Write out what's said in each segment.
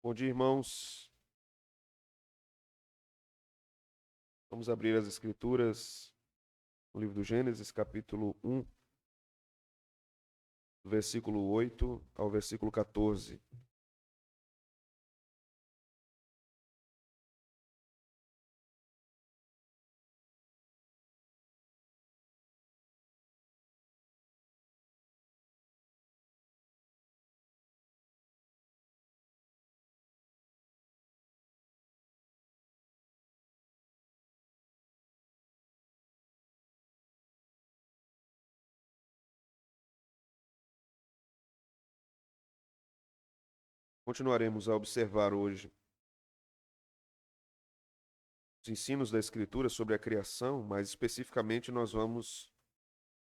Bom dia, irmãos. Vamos abrir as Escrituras no livro do Gênesis, capítulo 1, do versículo 8 ao versículo 14. Continuaremos a observar hoje os ensinos da Escritura sobre a criação, mas especificamente nós vamos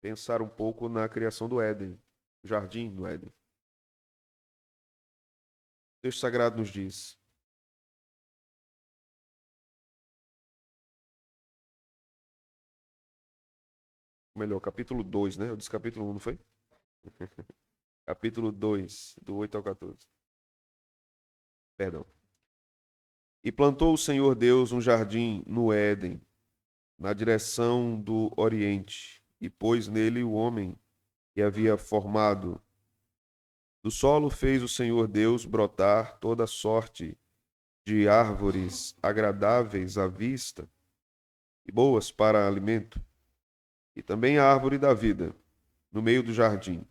pensar um pouco na criação do Éden, o jardim do Éden. O texto sagrado nos diz: melhor, capítulo 2, né? Eu disse capítulo 1, não foi? Capítulo 2, do 8 ao 14. Perdão. E plantou o Senhor Deus um jardim no Éden, na direção do Oriente, e pôs nele o homem que havia formado. Do solo fez o Senhor Deus brotar toda sorte de árvores agradáveis à vista e boas para alimento, e também a árvore da vida no meio do jardim,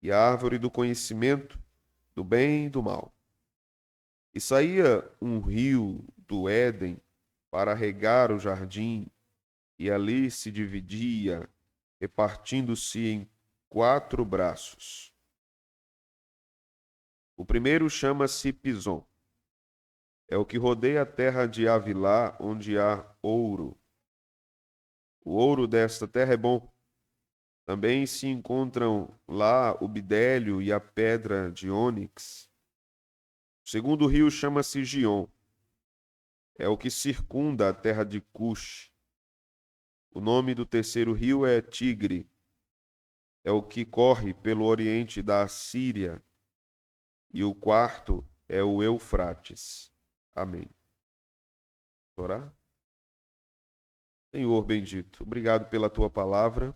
e a árvore do conhecimento do bem e do mal. E saía um rio do Éden para regar o jardim, e ali se dividia, repartindo-se em 4 braços. O primeiro chama-se Pison. É o que rodeia a terra de Avilá, onde há ouro. O ouro desta terra é bom. Também se encontram lá o bidélio e a pedra de ônix. O segundo rio chama-se Gion. É o que circunda a terra de Cush. O nome do terceiro rio é Tigre. É o que corre pelo oriente da Assíria. E o quarto é o Eufrates. Amém. Orar? Senhor bendito, obrigado pela tua palavra.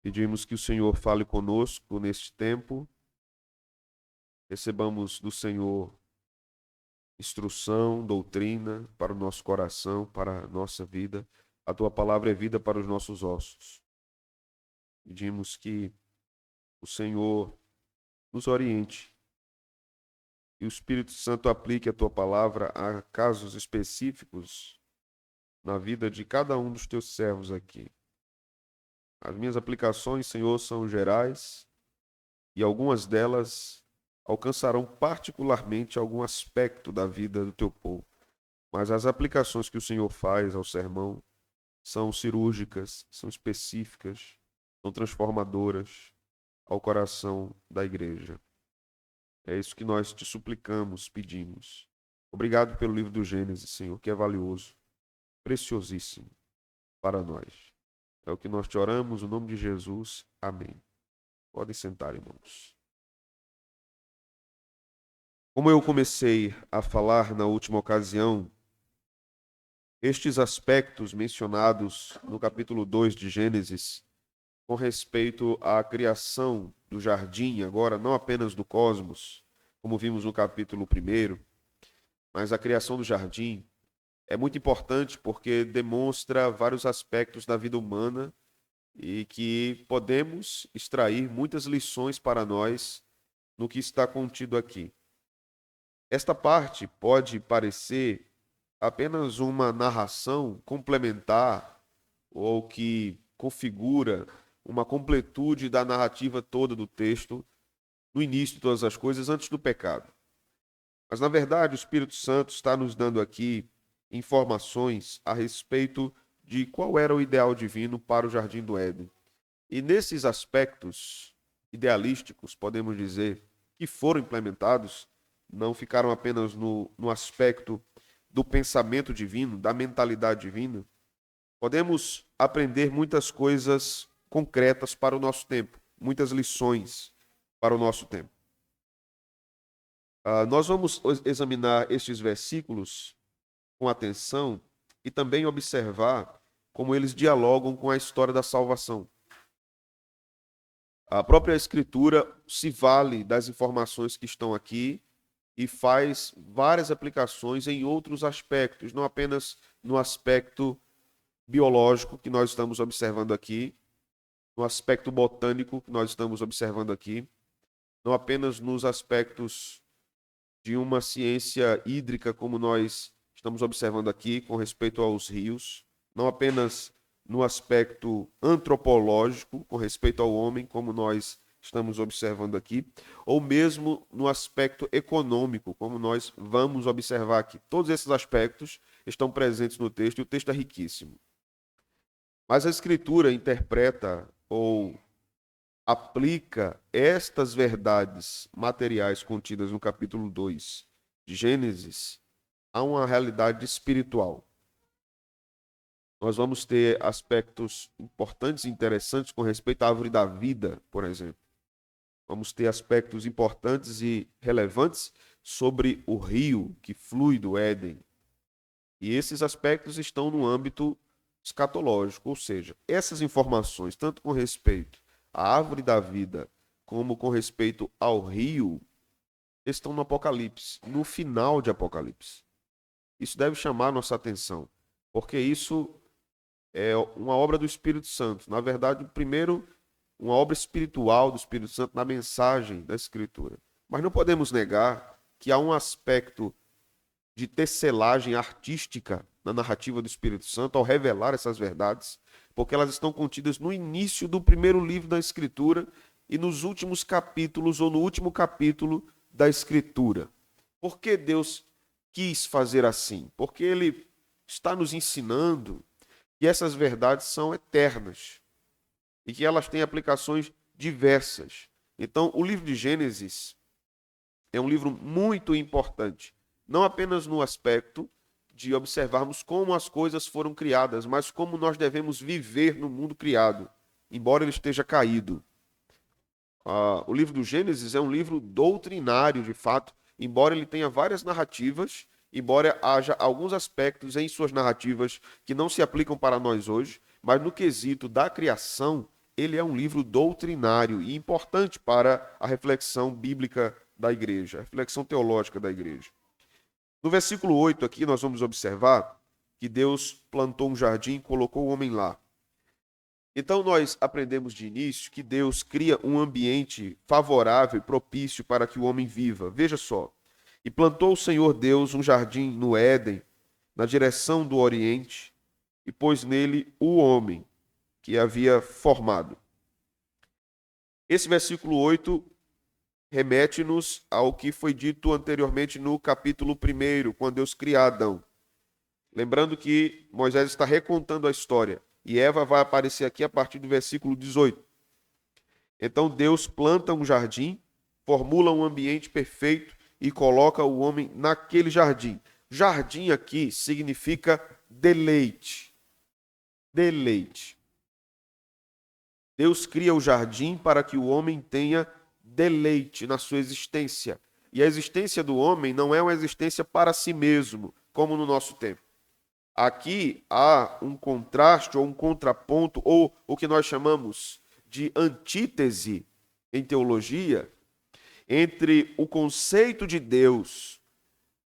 Pedimos que o Senhor fale conosco neste tempo. Recebamos do Senhor instrução, doutrina para o nosso coração, para a nossa vida. A tua palavra é vida para os nossos ossos. Pedimos que o Senhor nos oriente e o Espírito Santo aplique a tua palavra a casos específicos na vida de cada um dos teus servos aqui. As minhas aplicações, Senhor, são gerais e algumas delas alcançarão particularmente algum aspecto da vida do teu povo. Mas as aplicações que o Senhor faz ao sermão são cirúrgicas, são específicas, são transformadoras ao coração da igreja. É isso que nós te suplicamos, pedimos. Obrigado pelo livro do Gênesis, Senhor, que é valioso, preciosíssimo para nós. É o que nós te oramos, no nome de Jesus. Amém. Podem sentar, irmãos. Como eu comecei a falar na última ocasião, estes aspectos mencionados no capítulo 2 de Gênesis, com respeito à criação do jardim, agora não apenas do cosmos, como vimos no capítulo 1, mas a criação do jardim, é muito importante porque demonstra vários aspectos da vida humana e que podemos extrair muitas lições para nós no que está contido aqui. Esta parte pode parecer apenas uma narração complementar ou que configura uma completude da narrativa toda do texto no início de todas as coisas, antes do pecado. Mas, na verdade, o Espírito Santo está nos dando aqui informações a respeito de qual era o ideal divino para o Jardim do Éden. E nesses aspectos idealísticos, podemos dizer, que foram implementados, não ficaram apenas no aspecto do pensamento divino, da mentalidade divina, podemos aprender muitas coisas concretas para o nosso tempo, muitas lições para o nosso tempo. Nós vamos examinar estes versículos com atenção e também observar como eles dialogam com a história da salvação. A própria Escritura se vale das informações que estão aqui e faz várias aplicações em outros aspectos, não apenas no aspecto biológico que nós estamos observando aqui, no aspecto botânico que nós estamos observando aqui, não apenas nos aspectos de uma ciência hídrica como nós estamos observando aqui com respeito aos rios, não apenas no aspecto antropológico com respeito ao homem, como nós estamos observando aqui, ou mesmo no aspecto econômico, como nós vamos observar aqui. Todos esses aspectos estão presentes no texto e o texto é riquíssimo. Mas a Escritura interpreta ou aplica estas verdades materiais contidas no capítulo 2 de Gênesis a uma realidade espiritual. Nós vamos ter aspectos importantes e interessantes com respeito à árvore da vida, por exemplo. Vamos ter aspectos importantes e relevantes sobre o rio que flui do Éden. E esses aspectos estão no âmbito escatológico, ou seja, essas informações, tanto com respeito à árvore da vida, como com respeito ao rio, estão no Apocalipse, no final de Apocalipse. Isso deve chamar nossa atenção, porque isso é uma obra do Espírito Santo. Na verdade, primeiro, uma obra espiritual do Espírito Santo na mensagem da Escritura. Mas não podemos negar que há um aspecto de tecelagem artística na narrativa do Espírito Santo ao revelar essas verdades, porque elas estão contidas no início do primeiro livro da Escritura e nos últimos capítulos ou no último capítulo da Escritura. Por que Deus quis fazer assim? Porque Ele está nos ensinando que essas verdades são eternas e que elas têm aplicações diversas. Então, o livro de Gênesis é um livro muito importante, não apenas no aspecto de observarmos como as coisas foram criadas, mas como nós devemos viver no mundo criado, embora ele esteja caído. O livro do Gênesis é um livro doutrinário, de fato, embora ele tenha várias narrativas, embora haja alguns aspectos em suas narrativas que não se aplicam para nós hoje, mas no quesito da criação, ele é um livro doutrinário e importante para a reflexão bíblica da igreja, a reflexão teológica da igreja. No versículo 8 aqui nós vamos observar que Deus plantou um jardim e colocou o homem lá. Então nós aprendemos de início que Deus cria um ambiente favorável e propício para que o homem viva. Veja só. E plantou o Senhor Deus um jardim no Éden, na direção do Oriente, e pôs nele o homem que havia formado. Esse versículo 8 remete-nos ao que foi dito anteriormente no capítulo 1, quando Deus cria Adão. Lembrando que Moisés está recontando a história, e Eva vai aparecer aqui a partir do versículo 18. Então Deus planta um jardim, formula um ambiente perfeito e coloca o homem naquele jardim. Jardim aqui significa deleite. Deleite. Deus cria o jardim para que o homem tenha deleite na sua existência. E a existência do homem não é uma existência para si mesmo, como no nosso tempo. Aqui há um contraste ou um contraponto, ou o que nós chamamos de antítese em teologia, entre o conceito de Deus,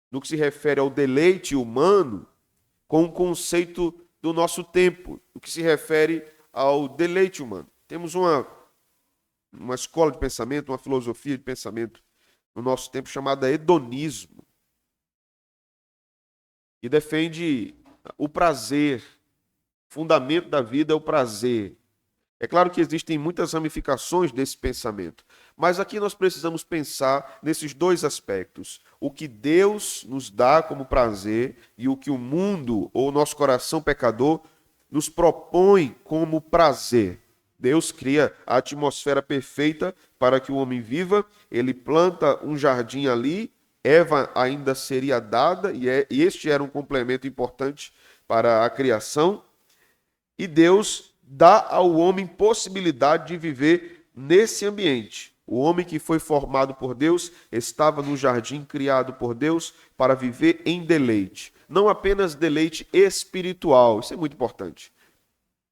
no que se refere ao deleite humano, com o conceito do nosso tempo, no que se refere ao deleite humano. Temos uma escola de pensamento, uma filosofia de pensamento no nosso tempo chamada hedonismo, que defende o prazer. O fundamento da vida é o prazer. É claro que existem muitas ramificações desse pensamento, mas aqui nós precisamos pensar nesses dois aspectos. O que Deus nos dá como prazer e o que o mundo ou o nosso coração pecador nos propõe como prazer. Deus cria a atmosfera perfeita para que o homem viva, ele planta um jardim ali, Eva ainda seria dada, e este era um complemento importante para a criação, e Deus dá ao homem possibilidade de viver nesse ambiente. O homem que foi formado por Deus estava no jardim criado por Deus para viver em deleite. Não apenas deleite espiritual, isso é muito importante.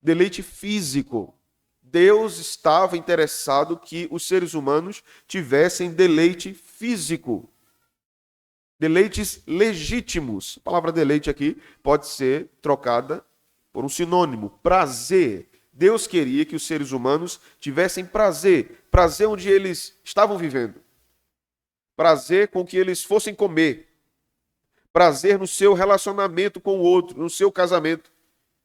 Deleite físico. Deus estava interessado que os seres humanos tivessem deleite físico. Deleites legítimos. A palavra deleite aqui pode ser trocada por um sinônimo, prazer. Deus queria que os seres humanos tivessem prazer, prazer onde eles estavam vivendo, prazer com que eles fossem comer, prazer no seu relacionamento com o outro, no seu casamento,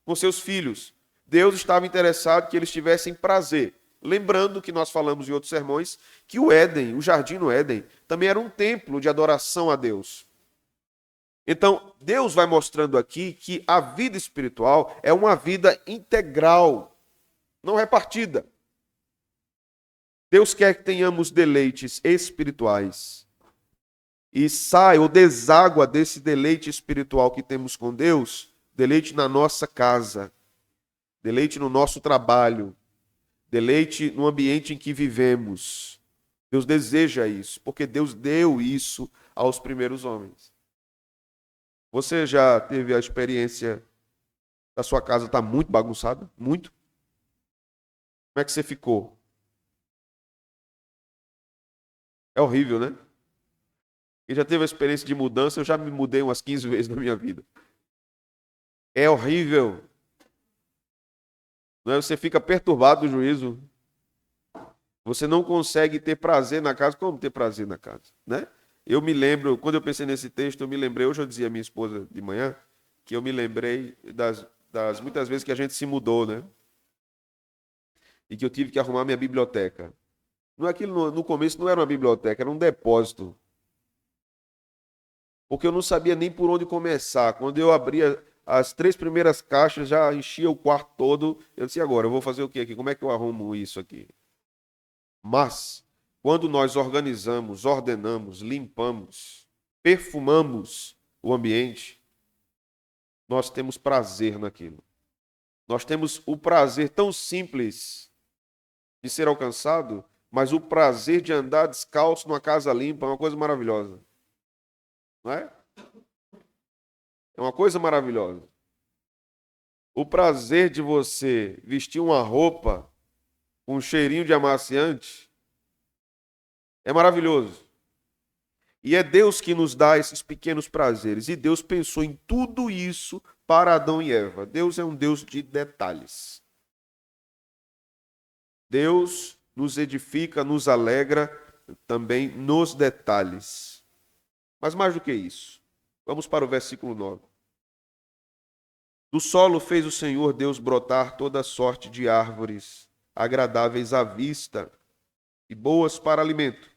com seus filhos. Deus estava interessado que eles tivessem prazer. Lembrando que nós falamos em outros sermões que o Éden, o jardim no Éden, também era um templo de adoração a Deus. Então, Deus vai mostrando aqui que a vida espiritual é uma vida integral, não repartida. Deus quer que tenhamos deleites espirituais e sai ou deságua desse deleite espiritual que temos com Deus, deleite na nossa casa, deleite no nosso trabalho, deleite no ambiente em que vivemos. Deus deseja isso, porque Deus deu isso aos primeiros homens. Você já teve a experiência da sua casa estar muito bagunçada? Muito? Como é que você ficou? É horrível, né? Quem já teve a experiência de mudança, eu já me mudei umas 15 vezes na minha vida. É horrível. Não é? Você fica perturbado do juízo. Você não consegue ter prazer na casa. Como ter prazer na casa? Né? Eu me lembro, quando eu pensei nesse texto, eu me lembrei, hoje eu dizia à minha esposa de manhã, que eu me lembrei das muitas vezes que a gente se mudou, né? E que eu tive que arrumar minha biblioteca. Não, aquilo no começo não era uma biblioteca, era um depósito. Porque eu não sabia nem por onde começar. Quando eu abria as 3 primeiras caixas, já enchia o quarto todo. Eu disse, agora, eu vou fazer o quê aqui? Como é que eu arrumo isso aqui? Mas, quando nós organizamos, ordenamos, limpamos, perfumamos o ambiente, nós temos prazer naquilo. Nós temos o prazer tão simples de ser alcançado, mas o prazer de andar descalço numa casa limpa é uma coisa maravilhosa. Não é? É uma coisa maravilhosa. O prazer de você vestir uma roupa com um cheirinho de amaciante é maravilhoso. E é Deus que nos dá esses pequenos prazeres. E Deus pensou em tudo isso para Adão e Eva. Deus é um Deus de detalhes. Deus nos edifica, nos alegra também nos detalhes. Mas mais do que isso, vamos para o versículo 9. Do solo fez o Senhor Deus brotar toda sorte de árvores, agradáveis à vista e boas para alimento,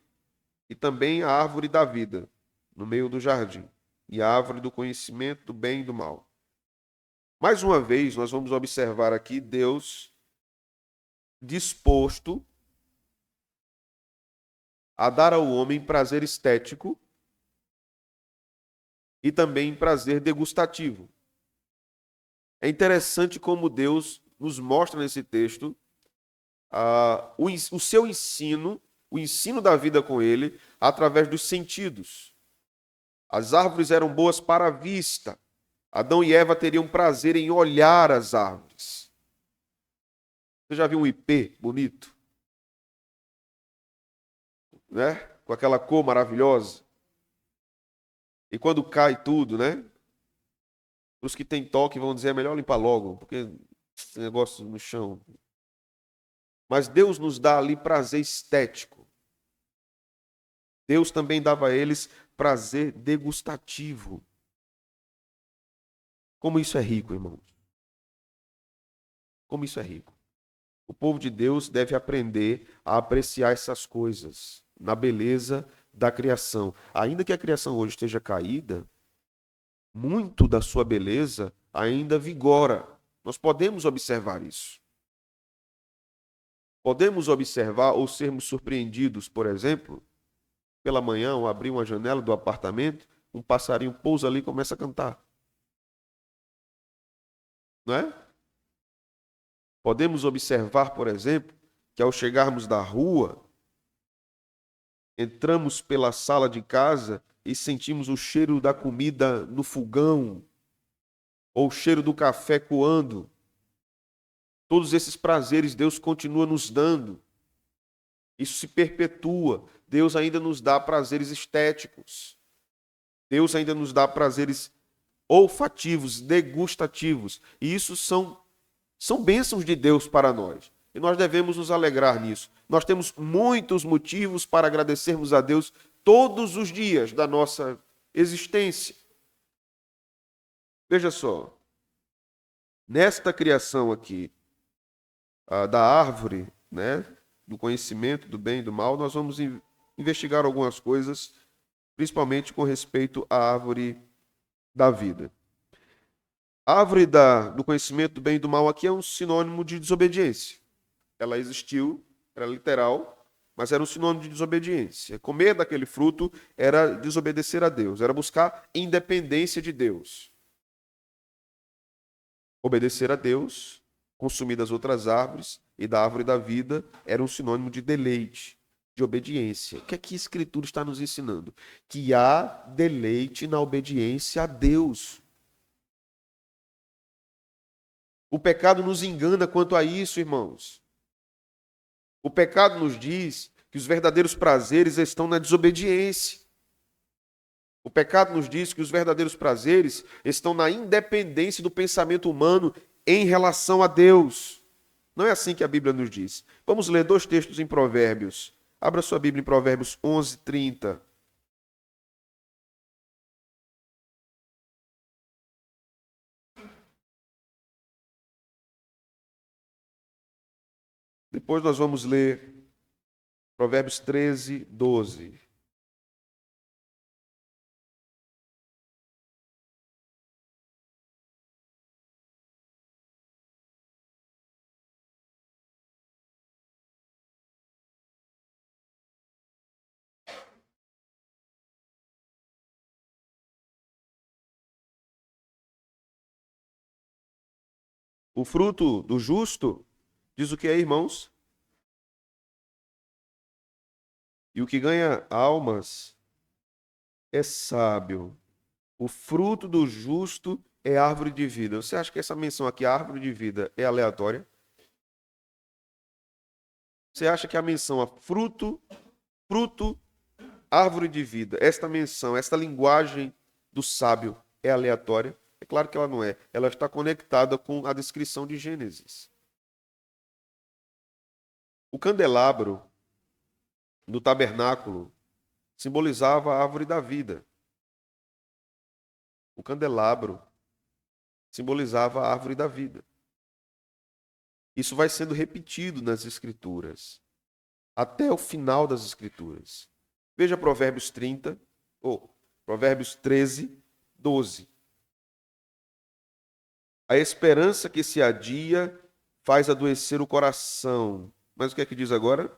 e também a árvore da vida, no meio do jardim, e a árvore do conhecimento do bem e do mal. Mais uma vez, nós vamos observar aqui Deus disposto a dar ao homem prazer estético e também prazer degustativo. É interessante como Deus nos mostra nesse texto o seu ensino, o ensino da vida com ele, através dos sentidos. As árvores eram boas para a vista. Adão e Eva teriam prazer em olhar as árvores. Você já viu um ipê bonito? Né? Com aquela cor maravilhosa. E quando cai tudo, né? Os que têm toque vão dizer, é melhor limpar logo, porque esse negócio no chão. Mas Deus nos dá ali prazer estético. Deus também dava a eles prazer degustativo. Como isso é rico, irmãos. Como isso é rico. O povo de Deus deve aprender a apreciar essas coisas na beleza da criação. Ainda que a criação hoje esteja caída, muito da sua beleza ainda vigora. Nós podemos observar isso. Podemos observar ou sermos surpreendidos, por exemplo, pela manhã, ao abrir uma janela do apartamento, um passarinho pousa ali e começa a cantar. Não é? Podemos observar, por exemplo, que ao chegarmos da rua, entramos pela sala de casa e sentimos o cheiro da comida no fogão, ou o cheiro do café coando. Todos esses prazeres Deus continua nos dando. Isso se perpetua. Deus ainda nos dá prazeres estéticos. Deus ainda nos dá prazeres olfativos, degustativos. E isso são bênçãos de Deus para nós. E nós devemos nos alegrar nisso. Nós temos muitos motivos para agradecermos a Deus todos os dias da nossa existência. Veja só, nesta criação aqui, da árvore, né, do conhecimento do bem e do mal, nós vamos investigar algumas coisas, principalmente com respeito à árvore da vida. A árvore do conhecimento do bem e do mal aqui é um sinônimo de desobediência. Ela existiu, era literal, mas era um sinônimo de desobediência. Comer daquele fruto era desobedecer a Deus, era buscar independência de Deus. Obedecer a Deus, consumir das outras árvores e da árvore da vida era um sinônimo de deleite, de obediência. O que é que a Escritura está nos ensinando? Que há deleite na obediência a Deus. O pecado nos engana quanto a isso, irmãos. O pecado nos diz que os verdadeiros prazeres estão na desobediência. O pecado nos diz que os verdadeiros prazeres estão na independência do pensamento humano em relação a Deus. Não é assim que a Bíblia nos diz. Vamos ler 2 textos em Provérbios. Abra sua Bíblia em Provérbios 11:30. Depois nós vamos ler Provérbios 13:12. O fruto do justo diz o que é, irmãos? E o que ganha almas é sábio. O fruto do justo é árvore de vida. Você acha que essa menção aqui, árvore de vida, é aleatória? Você acha que a menção a fruto, árvore de vida, esta menção, esta linguagem do sábio é aleatória? É claro que ela não é. Ela está conectada com a descrição de Gênesis. O candelabro do tabernáculo simbolizava a árvore da vida. O candelabro simbolizava a árvore da vida. Isso vai sendo repetido nas Escrituras, até o final das Escrituras. Veja Provérbios 30, ou Provérbios 13:12. A esperança que se adia faz adoecer o coração. Mas o que é que diz agora?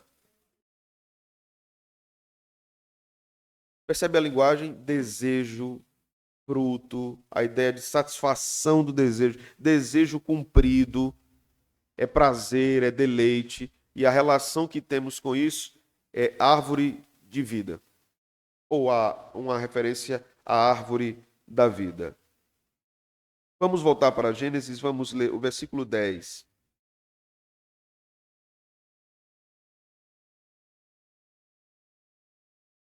Percebe a linguagem? Desejo, fruto, a ideia de satisfação do desejo, desejo cumprido, é prazer, é deleite, e a relação que temos com isso é árvore de vida, ou uma referência à árvore da vida. Vamos voltar para Gênesis, vamos ler o versículo 10.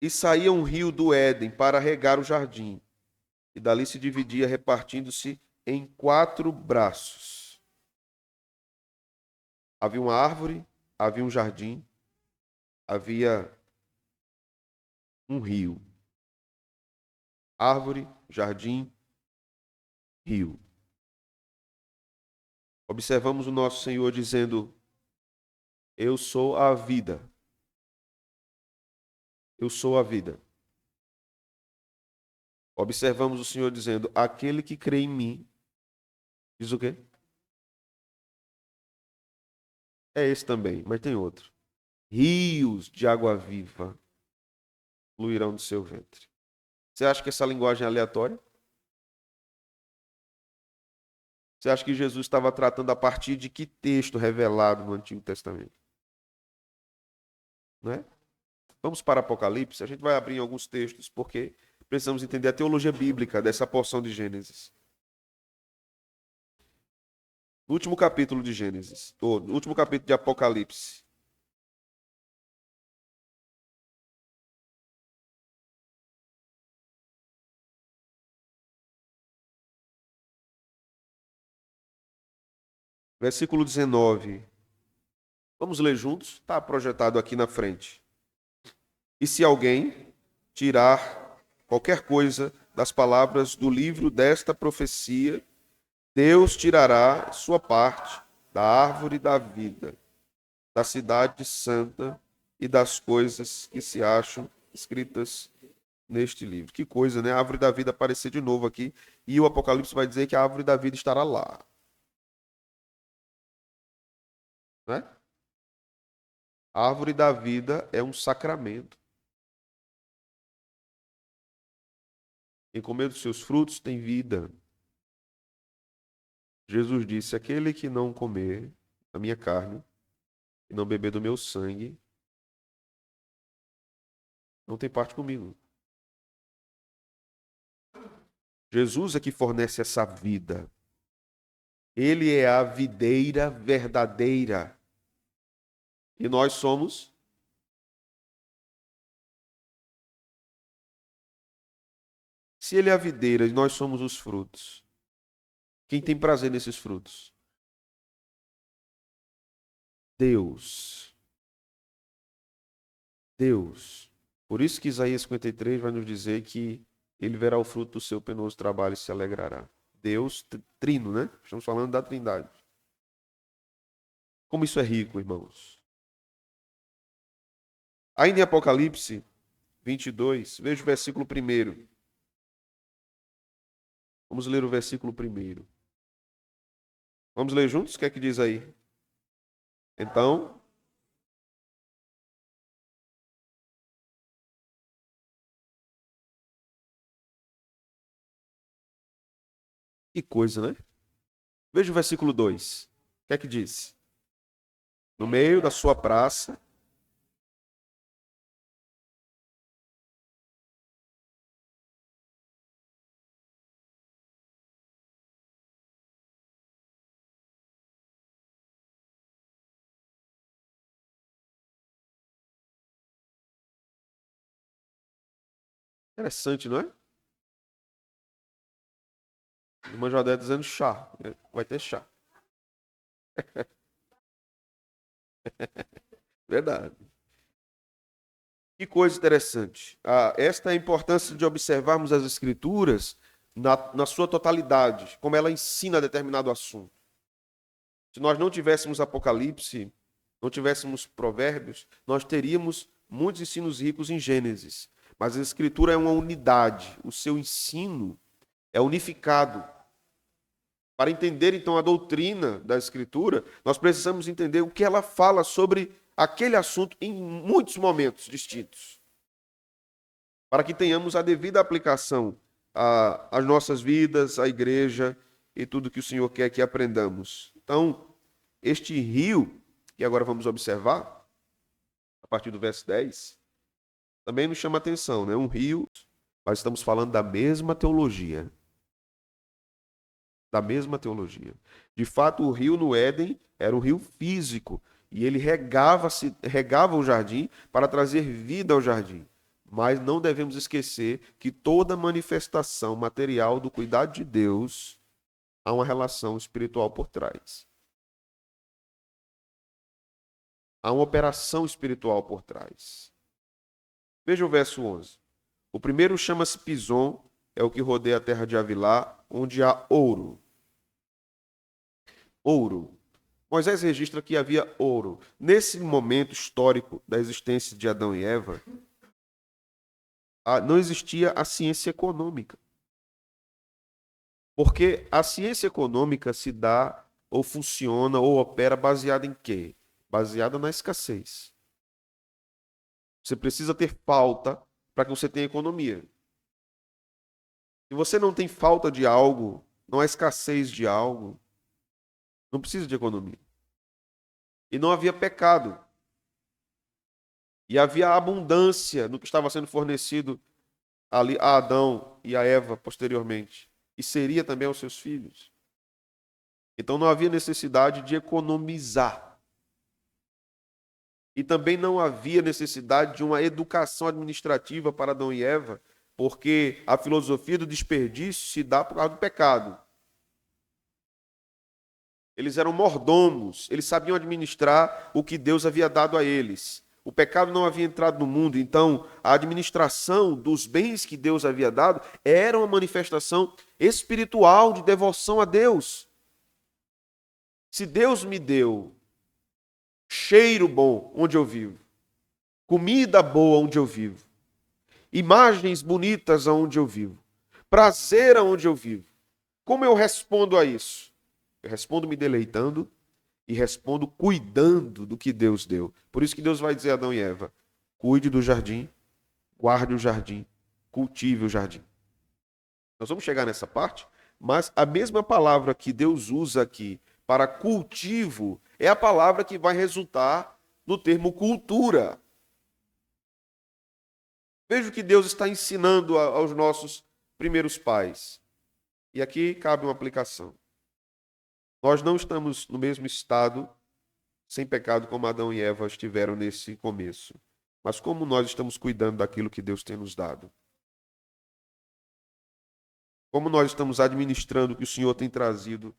E saía um rio do Éden para regar o jardim, e dali se dividia, repartindo-se em 4 braços. Havia uma árvore, havia um jardim, havia um rio. Árvore, jardim, rio. Observamos o nosso Senhor dizendo: eu sou a vida. Eu sou a vida. Observamos o Senhor dizendo: aquele que crê em mim, diz o quê? É esse também, mas tem outro. Rios de água viva fluirão do seu ventre. Você acha que essa linguagem é aleatória? Você acha que Jesus estava tratando a partir de que texto revelado no Antigo Testamento? Não é? vamos para Apocalipse. A gente vai abrir em alguns textos, porque precisamos entender a teologia bíblica dessa porção de Gênesis. No último capítulo de Gênesis, ou no último capítulo de Apocalipse. Versículo 19. Vamos ler juntos? Está projetado aqui na frente. E se alguém tirar qualquer coisa das palavras do livro desta profecia, Deus tirará sua parte da árvore da vida, da cidade santa e das coisas que se acham escritas neste livro. Que coisa, né? A árvore da vida aparecer de novo aqui. E o Apocalipse vai dizer que a árvore da vida estará lá. Né? A árvore da vida é um sacramento. Quem comer dos seus frutos tem vida. Jesus disse: aquele que não comer a minha carne e não beber do meu sangue, não tem parte comigo. Jesus é que fornece essa vida. Ele é a videira verdadeira. E nós somos. Se ele é a videira e nós somos os frutos, quem tem prazer nesses frutos? Deus. Deus. Por isso que Isaías 53 vai nos dizer que ele verá o fruto do seu penoso trabalho e se alegrará. Deus, trino, né? Estamos falando da Trindade. Como isso é rico, irmãos. Ainda em Apocalipse 22, veja o versículo 1. Vamos ler o versículo 1. Vamos ler juntos? O que é que diz aí? Então, que coisa, né? Veja o versículo 2. O que é que diz? No meio da sua praça, interessante, não é? Irmã Jodé dizendo chá. Vai ter chá. Verdade. Que coisa interessante. Esta é a importância de observarmos as Escrituras na sua totalidade, como ela ensina determinado assunto. Se nós não tivéssemos Apocalipse, não tivéssemos Provérbios, nós teríamos muitos ensinos ricos em Gênesis. Mas a Escritura é uma unidade, o seu ensino é unificado. Para entender, então, a doutrina da Escritura, nós precisamos entender o que ela fala sobre aquele assunto em muitos momentos distintos, para que tenhamos a devida aplicação às nossas vidas, à igreja e tudo que o Senhor quer que aprendamos. Então, este rio, que agora vamos observar, a partir do verso 10, também nos chama a atenção, né? Um rio, mas estamos falando da mesma teologia. Da mesma teologia. De fato, o rio no Éden era um rio físico e ele regava o jardim para trazer vida ao jardim. Mas não devemos esquecer que toda manifestação material do cuidado de Deus há uma relação espiritual por trás. Há uma operação espiritual por trás. Veja o verso 11. O primeiro chama-se Pison, é o que rodeia a terra de Avilá, onde há ouro. Ouro. Moisés registra que havia ouro. Nesse momento histórico da existência de Adão e Eva, não existia a ciência econômica. Porque a ciência econômica se dá, ou funciona, ou opera baseada em quê? Baseada na escassez. Você precisa ter falta para que você tenha economia. Se você não tem falta de algo, não há escassez de algo, não precisa de economia. E não havia pecado. E havia abundância no que estava sendo fornecido ali a Adão e a Eva posteriormente. E seria também aos seus filhos. Então não havia necessidade de economizar. E também não havia necessidade de uma educação administrativa para Adão e Eva, porque a filosofia do desperdício se dá por causa do pecado. Eles eram mordomos, eles sabiam administrar o que Deus havia dado a eles. O pecado não havia entrado no mundo, então a administração dos bens que Deus havia dado era uma manifestação espiritual de devoção a Deus. Se Deus me deu cheiro bom onde eu vivo, comida boa onde eu vivo, imagens bonitas onde eu vivo, prazer onde eu vivo, como eu respondo a isso? Eu respondo me deleitando e respondo cuidando do que Deus deu. Por isso que Deus vai dizer a Adão e Eva: cuide do jardim, guarde o jardim, cultive o jardim. Nós vamos chegar nessa parte, mas a mesma palavra que Deus usa aqui para cultivo é a palavra que vai resultar no termo cultura. Veja o que Deus está ensinando aos nossos primeiros pais. E aqui cabe uma aplicação. Nós não estamos no mesmo estado sem pecado como Adão e Eva estiveram nesse começo. Mas como nós estamos cuidando daquilo que Deus tem nos dado? Como nós estamos administrando o que o Senhor tem trazido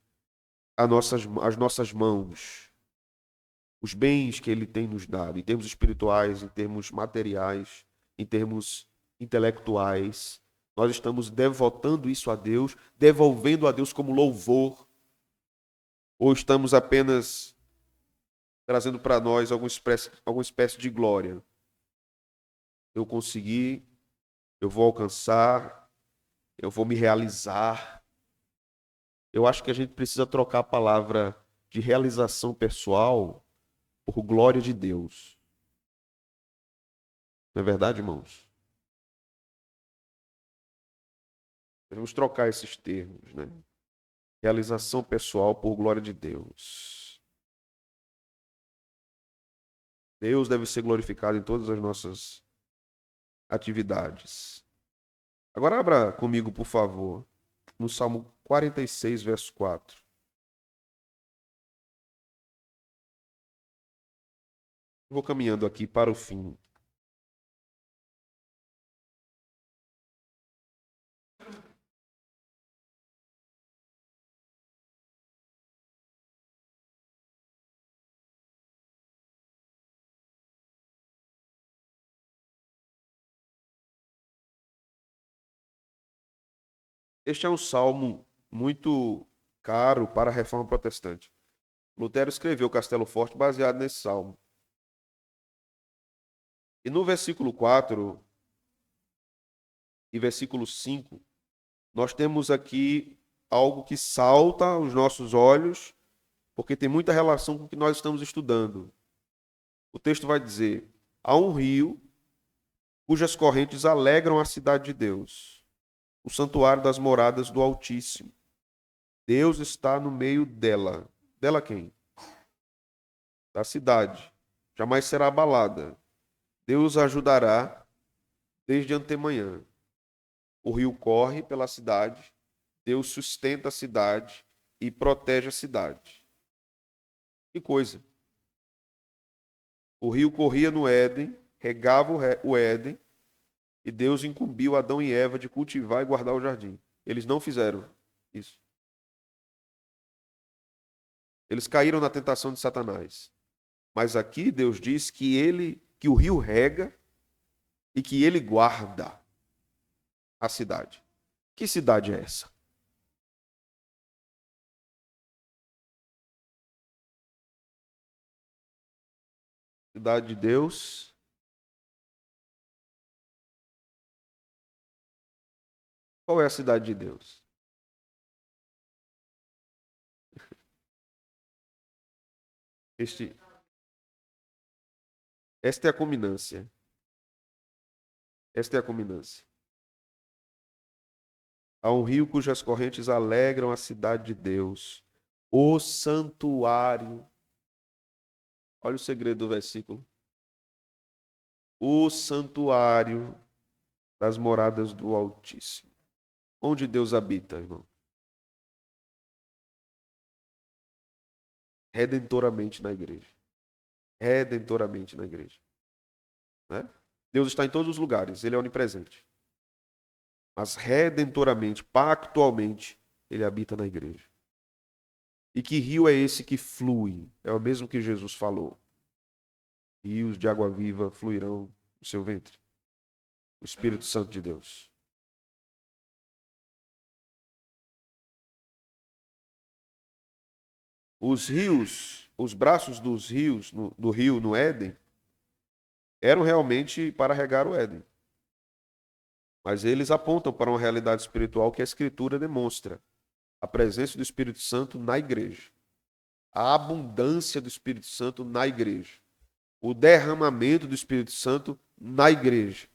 às nossas mãos? Os bens que Ele tem nos dado, em termos espirituais, em termos materiais, em termos intelectuais. Nós estamos devotando isso a Deus, devolvendo a Deus como louvor? Ou estamos apenas trazendo para nós alguma espécie de glória? Eu consegui, eu vou alcançar, eu vou me realizar. Eu acho que a gente precisa trocar a palavra de realização pessoal por glória de Deus. Não é verdade, irmãos? Devemos trocar esses termos, né? Realização pessoal por glória de Deus. Deus deve ser glorificado em todas as nossas atividades. Agora abra comigo, por favor, no Salmo 46, verso 4. Vou caminhando aqui para o fim. Este é um salmo muito caro para a reforma protestante. Lutero escreveu o Castelo Forte baseado nesse salmo. E no versículo 4 e versículo 5, nós temos aqui algo que salta aos nossos olhos, porque tem muita relação com o que nós estamos estudando. O texto vai dizer: há um rio cujas correntes alegram a cidade de Deus, o santuário das moradas do Altíssimo. Deus está no meio dela. Dela quem? Da cidade. Jamais será abalada. Deus ajudará desde antemanhã. O rio corre pela cidade, Deus sustenta a cidade e protege a cidade. Que coisa! O rio corria no Éden, regava o Éden, e Deus incumbiu Adão e Eva de cultivar e guardar o jardim. Eles não fizeram isso. Eles caíram na tentação de Satanás. Mas aqui Deus diz que o rio rega e que ele guarda a cidade. Que cidade é essa? Cidade de Deus. Qual é a cidade de Deus? Este, esta é a culminância. Esta é a culminância. Há um rio cujas correntes alegram a cidade de Deus, o santuário. Olha o segredo do versículo. o santuário das moradas do Altíssimo. Onde Deus habita, irmão? Redentoramente na igreja. Redentoramente na igreja. Né? Deus está em todos os lugares, ele é onipresente. Mas redentoramente, pactualmente, ele habita na igreja. E que rio é esse que flui? É o mesmo que Jesus falou. Rios de água viva fluirão do seu ventre. O Espírito Santo de Deus. Os rios, os braços dos rios, do rio no Éden, eram realmente para regar o Éden. Mas eles apontam para uma realidade espiritual que a Escritura demonstra. A presença do Espírito Santo na igreja. A abundância do Espírito Santo na igreja. O derramamento do Espírito Santo na igreja.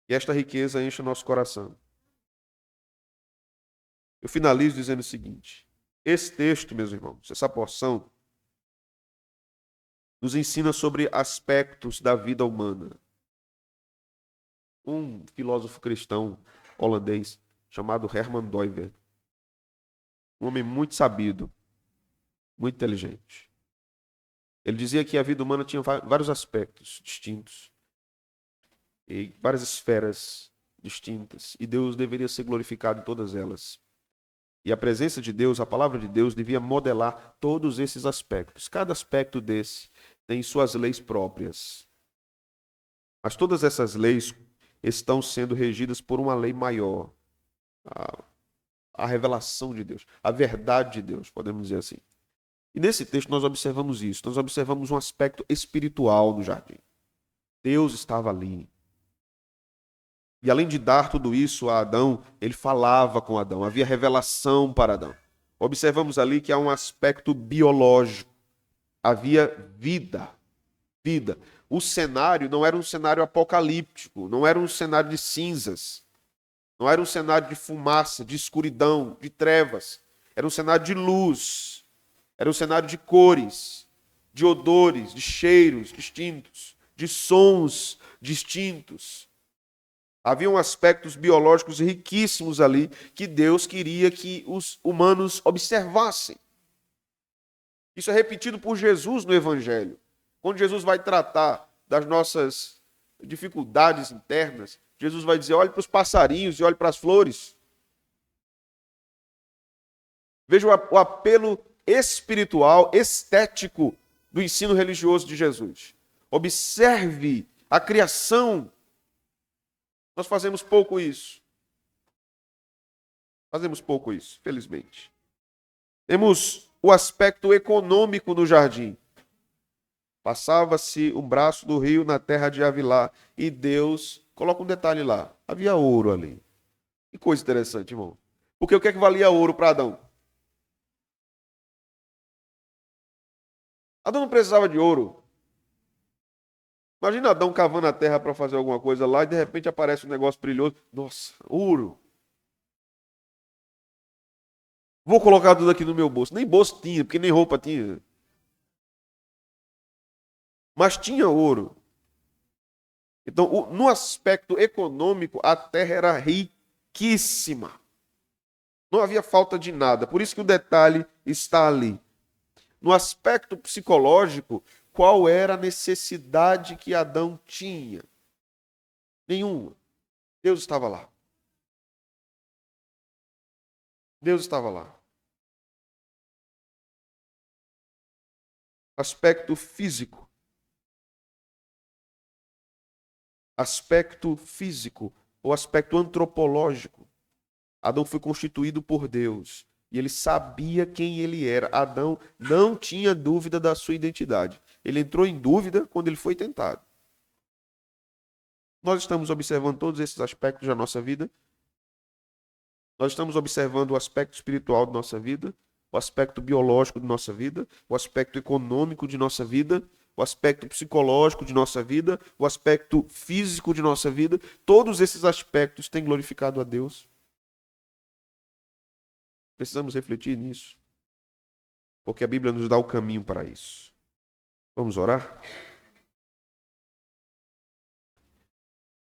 E esta riqueza enche o nosso coração. Eu finalizo dizendo o seguinte. Esse texto, meus irmãos, essa porção, nos ensina sobre aspectos da vida humana. Um filósofo cristão holandês chamado Herman Doiver, um homem muito sabido, muito inteligente. Ele dizia que a vida humana tinha vários aspectos distintos, e várias esferas distintas, e Deus deveria ser glorificado em todas elas. E a presença de Deus, a palavra de Deus, devia modelar todos esses aspectos. Cada aspecto desse tem suas leis próprias. Mas todas essas leis estão sendo regidas por uma lei maior. A revelação de Deus, a verdade de Deus, podemos dizer assim. E nesse texto nós observamos isso. Nós observamos um aspecto espiritual no jardim. Deus estava ali. E além de dar tudo isso a Adão, ele falava com Adão. Havia revelação para Adão. Observamos ali que há um aspecto biológico. Havia vida. Vida. O cenário não era um cenário apocalíptico. Não era um cenário de cinzas. Não era um cenário de fumaça, de escuridão, de trevas. Era um cenário de luz. Era um cenário de cores, de odores, de cheiros distintos, de sons distintos. Haviam aspectos biológicos riquíssimos ali que Deus queria que os humanos observassem. Isso é repetido por Jesus no Evangelho. Quando Jesus vai tratar das nossas dificuldades internas, Jesus vai dizer, olhe para os passarinhos e olhe para as flores. Veja o apelo espiritual, estético do ensino religioso de Jesus. Observe a criação. Nós fazemos pouco isso. Fazemos pouco isso, felizmente. Temos o aspecto econômico no jardim. Passava-se um braço do rio na terra de Avilá e Deus, coloca um detalhe lá, havia ouro ali. Que coisa interessante, irmão. Porque o que é que valia ouro para Adão? Adão não precisava de ouro. Imagina Adão cavando a terra para fazer alguma coisa lá e de repente aparece um negócio brilhoso. Nossa, ouro. Vou colocar tudo aqui no meu bolso. Nem bolso tinha, porque nem roupa tinha. Mas tinha ouro. Então, no aspecto econômico, a terra era riquíssima. Não havia falta de nada. Por isso que o detalhe está ali. No aspecto psicológico, qual era a necessidade que Adão tinha? Nenhuma. Deus estava lá. Deus estava lá. Aspecto físico. Aspecto físico ou aspecto antropológico. Adão foi constituído por Deus e ele sabia quem ele era. Adão não tinha dúvida da sua identidade. Ele entrou em dúvida quando ele foi tentado. Nós estamos observando todos esses aspectos da nossa vida. Nós estamos observando o aspecto espiritual da nossa vida, o aspecto biológico de nossa vida, o aspecto econômico de nossa vida, o aspecto psicológico de nossa vida, o aspecto físico de nossa vida. Todos esses aspectos têm glorificado a Deus. Precisamos refletir nisso, porque a Bíblia nos dá o caminho para isso. Vamos orar?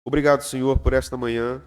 Obrigado, Senhor, por esta manhã.